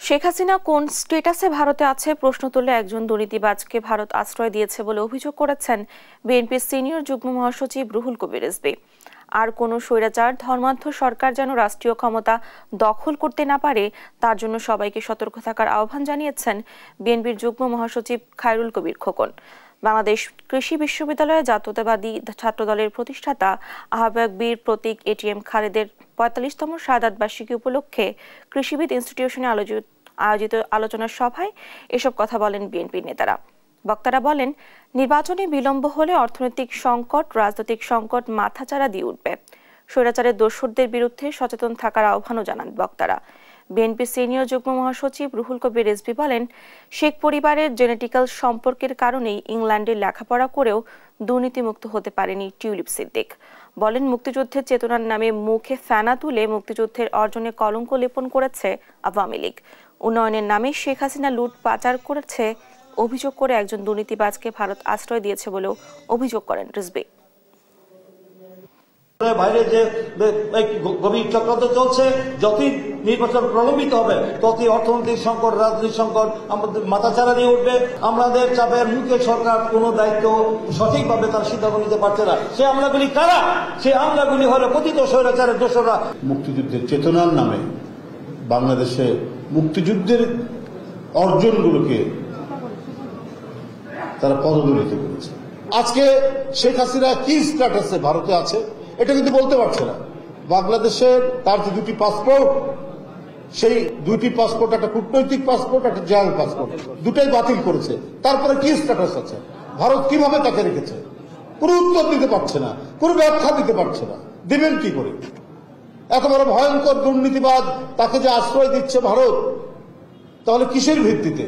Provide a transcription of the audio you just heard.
শেখ হাসিনা কোন স্ট্যাটাসে ভারতে আছে প্রশ্ন তুলে একজন দুর্নীতিবাজকে ভারত আশ্রয় দিয়েছে বলে অভিযোগ করেছেন বিএনপির সিনিয়র যুগ্ম মহাসচিব রুহুল কবির রিজভী। আর কোনো স্বৈরাচার ধর্মান্ধ সরকার যেন রাষ্ট্রীয় ক্ষমতা দখল করতে না পারে তার জন্য সবাইকে সতর্ক থাকার আহ্বান জানিয়েছেন বিএনপির যুগ্ম মহাসচিব খায়রুল কবির খোকন। বাংলাদেশ কৃষি বিশ্ববিদ্যালয়ে জাতীয়তাবাদী ছাত্রদলের প্রতিষ্ঠাতা আহ্বায়ক বীর প্রতীক এটিএম খালেদের ৪৫তম শাহাদাত বার্ষিকী উপলক্ষে কৃষিবিদ ইনস্টিটিউশনে আয়োজিত আলোচনা সভায় এসব কথা বলেন বিএনপির নেতারা। বক্তারা বলেন, নির্বাচনে বিলম্ব হলে অর্থনৈতিক সংকট, রাজনৈতিক সংকট মাথাচাড়া দিয়ে উঠবে। স্বৈরাচারের দোসরদের বিরুদ্ধে সচেতন থাকার আহ্বানও জানান বক্তারা। বিএনপি সিনিয়র যুগ্ম মহাসচিব রুহুল কবির রিজভী বলেন, শেখ পরিবারের জেনেটিক্যাল সম্পর্কের কারণেই ইংল্যান্ডে লেখাপড়া করেও দুর্নীতিমুক্ত হতে পারেনি টিউলিপ সিদ্দিক। বলেন, মুক্তিযুদ্ধের চেতনার নামে মুখে ফেনা তুলে মুক্তিযুদ্ধের অর্জনে কলঙ্ক লেপন করেছে আওয়ামী লীগ। উন্নয়নের নামে শেখ হাসিনা লুট পাচার করেছে অভিযোগ করে একজন দুর্নীতিবাজকে ভারত আশ্রয় দিয়েছে বলেও অভিযোগ করেন রিজভী। বাইরে যে গভীর চক্রান্ত চলছে, যতই নির্বাচন প্রলম্বিত হবে ততই অর্থনৈতিক সংকট, রাজনৈতিক সংকট আমাদের মাথাচাড়া দিয়ে উঠবে। আমাদের চাপের মুখে সরকার কোনো দায়িত্ব সঠিকভাবে তার সিদ্ধান্ত নিতে পারছে না। সে আমলাগুলি কারা? সে আমলাগুলি হলো কথিত স্বৈরাচারের দোসররা। মুক্তিযুদ্ধের চেতনার নামে বাংলাদেশে মুক্তিযুদ্ধের অর্জনগুলোকে তারা পদদলিত করেছে। আজকে শেখ হাসিনা কি স্ট্যাটাসে ভারতে আছে এটা কিন্তু বলতে পারছে না। বাংলাদেশের তার যে দুটি পাসপোর্ট, সেই দুটি পাসপোর্ট, একটা কূটনৈতিক পাসপোর্ট, একটা জাল পাসপোর্ট, দুটাই বাতিল করেছে। তারপরে কি স্ট্যাটাস আছে? ভারত কিভাবে তাকে রেখেছে? কোনো উত্তর দিতে পারছে না, কোনো ব্যাখ্যা দিতে পারছে না। দিবেন কি করে? এত বড় ভয়ঙ্কর দুর্নীতিবাদ তাকে যে আশ্রয় দিচ্ছে ভারত, তাহলে কিসের ভিত্তিতে?